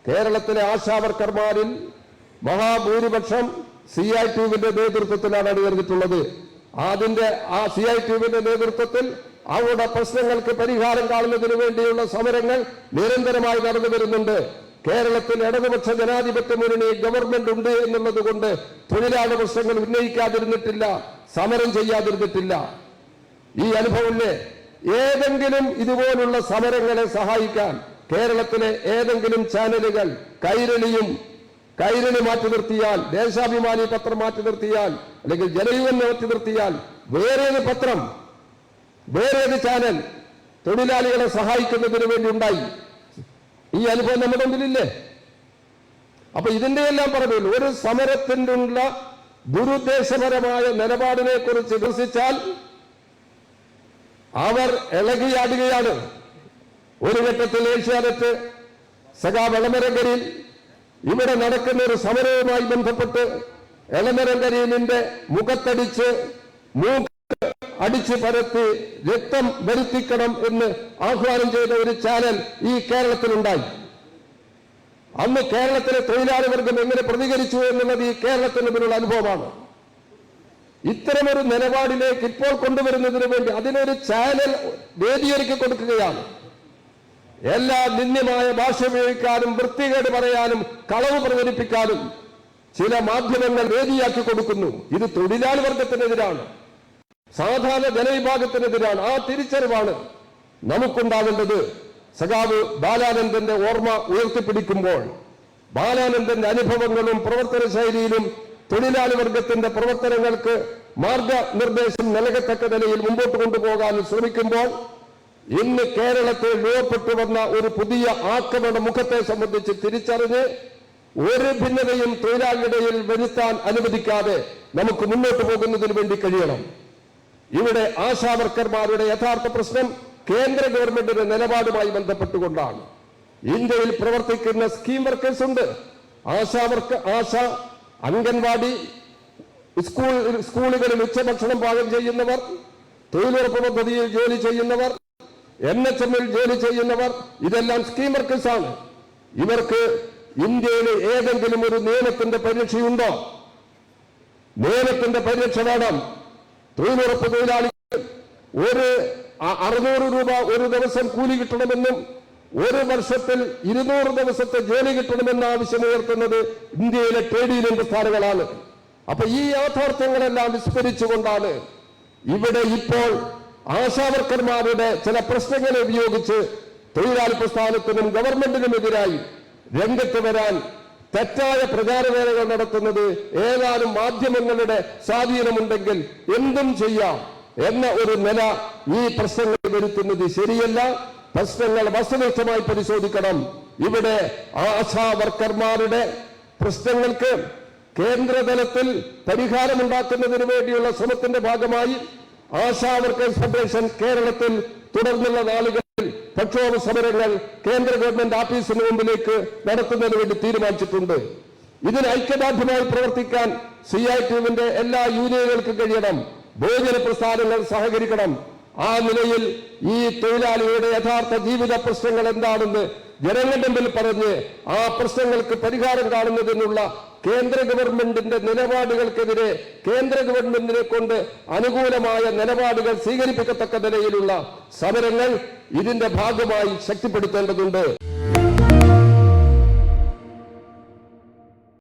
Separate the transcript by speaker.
Speaker 1: കേരളത്തിലെ ആശാവർക്കർമാരിൽ മഹാഭൂരിപക്ഷം CITUവിന്റെ നേതൃത്വത്തിലാണ് അണിനിരന്നിട്ടുള്ളത്. ആ CITUവിന്റെ നേതൃത്വത്തിൽ അവരുടെ പ്രശ്നങ്ങൾക്ക് പരിഹാരം കാണുന്നതിന് വേണ്ടിയുള്ള സമരങ്ങൾ നിരന്തരമായി നടന്നു വരുന്നുണ്ട്. കേരളത്തിൽ ഇടതുപക്ഷ ജനാധിപത്യ മുന്നണി ഗവൺമെന്റ് ഉണ്ട് എന്നുള്ളത് കൊണ്ട് തൊഴിലാളി പ്രശ്നങ്ങൾ ഉന്നയിക്കാതിരുന്നിട്ടില്ല, സമരം ചെയ്യാതിരുന്നിട്ടില്ല. ഈ അനുഭവമില്ലേ? ഏതെങ്കിലും ഇതുപോലുള്ള സമരങ്ങളെ സഹായിക്കാൻ കേരളത്തിലെ ഏതെങ്കിലും ചാനലുകൾ കൈരളി മാറ്റി നിർത്തിയാൽ, ദേശാഭിമാനി പത്രം മാറ്റി നിർത്തിയാൽ, അല്ലെങ്കിൽ ജനയുഗം മാറ്റി നിർത്തിയാൽ വേറേത് പത്രം, വേറേത് ചാനൽ തൊഴിലാളികളെ സഹായിക്കുന്നതിന് വേണ്ടി ഉണ്ടായി? ഈ അനുഭവം നമ്മുടെ മുമ്പിലില്ലേ? അപ്പൊ ഇതിന്റെ എല്ലാം പറഞ്ഞു ഒരു സമരത്തിനുള്ള ദുരുദ്ദേശപരമായ നിലപാടിനെ കുറിച്ച് വിമർശിച്ചാൽ അവർ ഇളകിയാടുകയാണ്. ഒരു ഘട്ടത്തിൽ ഏഷ്യാനെറ്റ് സഖാവ് എളമരം കരീം ഇവിടെ നടക്കുന്ന ഒരു സമരവുമായി ബന്ധപ്പെട്ട് എളമരം കരീമിന്റെ മുഖത്തടിച്ച് അടിച്ചു പരത്തി രക്തം വരുത്തിക്കണം എന്ന് ആഹ്വാനം ചെയ്ത ഒരു ചാനൽ ഈ കേരളത്തിലുണ്ടായി. അന്ന് കേരളത്തിലെ തൊഴിലാളി വർഗം എങ്ങനെ പ്രതികരിച്ചു എന്നുള്ളത് ഈ കേരളത്തിന് മുന്നിലുള്ള അനുഭവമാണ്. ഇത്തരമൊരു നിലപാടിലേക്ക് ഇപ്പോൾ കൊണ്ടുവരുന്നതിന് വേണ്ടി അതിനൊരു ചാനൽ വേദിയൊരുക്കി കൊടുക്കുകയാണ്. എല്ലാ നിന്ദ്യമായ ഭാഷ ഉപയോഗിക്കാനും വൃത്തികേട് പറയാനും കളവ് പ്രചരിപ്പിക്കാനും ചില മാധ്യമങ്ങൾ വേദിയാക്കി കൊടുക്കുന്നു. ഇത് തൊഴിലാളി വർഗത്തിനെതിരാണ്, സാധാരണ ജനവിഭാഗത്തിനെതിരാണ്. ആ തിരിച്ചറിവാണ് നമുക്കുണ്ടാകേണ്ടത്. സഖാവ് ബാലാനന്ദന്റെ ഓർമ്മ ഉയർത്തിപ്പിടിക്കുമ്പോൾ ബാലാനന്ദന്റെ അനുഭവങ്ങളും പ്രവർത്തന ശൈലിയിലും തൊഴിലാളി വർഗത്തിന്റെ പ്രവർത്തനങ്ങൾക്ക് മാർഗനിർദ്ദേശം നൽകത്തക്ക നിലയിൽ മുമ്പോട്ട് കൊണ്ടുപോകാൻ ശ്രമിക്കുമ്പോൾ ഇന്ന് കേരളത്തിൽ രൂപപ്പെട്ടു വന്ന ഒരു പുതിയ ആക്രമണ മുഖത്തെ സംബന്ധിച്ച് തിരിച്ചറിഞ്ഞ് ഒരു ഭിന്നതയും തൊഴിലാളികളിടയിൽ വരുത്താൻ അനുവദിക്കാതെ നമുക്ക് മുന്നോട്ട് പോകുന്നതിന് വേണ്ടി കഴിയണം. ഇവിടെ ആശാവർക്കർമാരുടെ യഥാർത്ഥ പ്രശ്നം കേന്ദ്ര ഗവൺമെന്റിന്റെ നിലപാടുമായി ബന്ധപ്പെട്ടുകൊണ്ടാണ്. ഇന്ത്യയിൽ പ്രവർത്തിക്കുന്ന സ്കീം വർക്കേഴ്സ് ഉണ്ട്. ആശാ അംഗൻവാടി സ്കൂളുകളിൽ ഉച്ചഭക്ഷണം പാകം ചെയ്യുന്നവർ, തൊഴിലുറപ്പ് പദ്ധതിയിൽ ജോലി ചെയ്യുന്നവർ, NHMൽ ജോലി ചെയ്യുന്നവർ, ഇതെല്ലാം സ്കീം വർക്കേഴ്സ് ആണ്. ഇവർക്ക് ഇന്ത്യയിലെ ഏതെങ്കിലും ഒരു നിയമത്തിന്റെ പരിരക്ഷയുണ്ടോ? നിയമത്തിന്റെ പരിരക്ഷ വേണം. തൊഴിലുറപ്പ് തൊഴിലാളികൾ 600 രൂപ ഒരു ദിവസം കൂലി കിട്ടണമെന്നും 1 വർഷത്തിൽ 200 ദിവസത്തെ ജോലി കിട്ടണമെന്ന ആവശ്യം ഉയർത്തുന്നത് ഇന്ത്യയിലെ ട്രേഡ് യൂണിയൻ പ്രസ്ഥാനങ്ങളാണ്. അപ്പൊ ഈ യാഥാർത്ഥ്യങ്ങളെല്ലാം വിസ്മരിച്ചുകൊണ്ടാണ് ഇവിടെ ഇപ്പോൾ ആശാവർക്കർമാരുടെ ചില പ്രശ്നങ്ങളെ ഉപയോഗിച്ച് തൊഴിലാളി പ്രസ്ഥാനത്തിനും ഗവൺമെന്റിനുമെതിരായി രംഗത്ത് വരാൻ തെറ്റായ പ്രചാരവേലകൾ നടത്തുന്നത്. ഏതാനും മാധ്യമങ്ങളുടെ സ്വാധീനമുണ്ടെങ്കിൽ എന്തും ചെയ്യാം എന്ന ഒരു നില ഈ പ്രശ്നങ്ങൾ വരുത്തുന്നത് ശരിയല്ല. പ്രശ്നങ്ങൾ വസ്തുനിഷ്ഠമായി പരിശോധിക്കണം. ഇവിടെ ആശാവർക്കർമാരുടെ പ്രശ്നങ്ങൾക്ക് കേന്ദ്രതലത്തിൽ പരിഹാരമുണ്ടാക്കുന്നതിന് വേണ്ടിയുള്ള ശ്രമത്തിന്റെ ഭാഗമായി ആശാ വർക്കേഴ്സ് ഫെഡറേഷൻ കേരളത്തിൽ തുടർന്നുള്ള നാളുകളിൽ പ്രക്ഷോഭ സമരങ്ങൾ കേന്ദ്ര ഗവൺമെന്റ് ഓഫീസിന് മുമ്പിലേക്ക് നടത്തുന്നതിന് വേണ്ടി തീരുമാനിച്ചിട്ടുണ്ട്. ഇതിന് ഐക്യദാർഢ്യമായി പ്രവർത്തിക്കാൻ CITUവിന്റെ എല്ലാ യൂണിയനുകൾക്കും കഴിയണം. ബഹുജന പ്രസ്ഥാനങ്ങൾ സഹകരിക്കണം. ആ നിലയിൽ ഈ തൊഴിലാളിയുടെ യഥാർത്ഥ ജീവിത പ്രശ്നങ്ങൾ എന്താണെന്ന് ജനങ്ങളുടെ മുമ്പിൽ പറഞ്ഞ് ആ പ്രശ്നങ്ങൾക്ക് പരിഹാരം കാണുന്നതിനുള്ള കേന്ദ്ര ഗവൺമെന്റിന്റെ നിലപാടുകൾക്കെതിരെ കേന്ദ്ര ഗവൺമെന്റിനെ കൊണ്ട് അനുകൂലമായ നിലപാടുകൾ സ്വീകരിപ്പിക്കത്തക്ക നിലയിലുള്ള സമരങ്ങൾ ഇതിന്റെ ഭാഗമായി ശക്തിപ്പെടുത്തേണ്ടതുണ്ട്.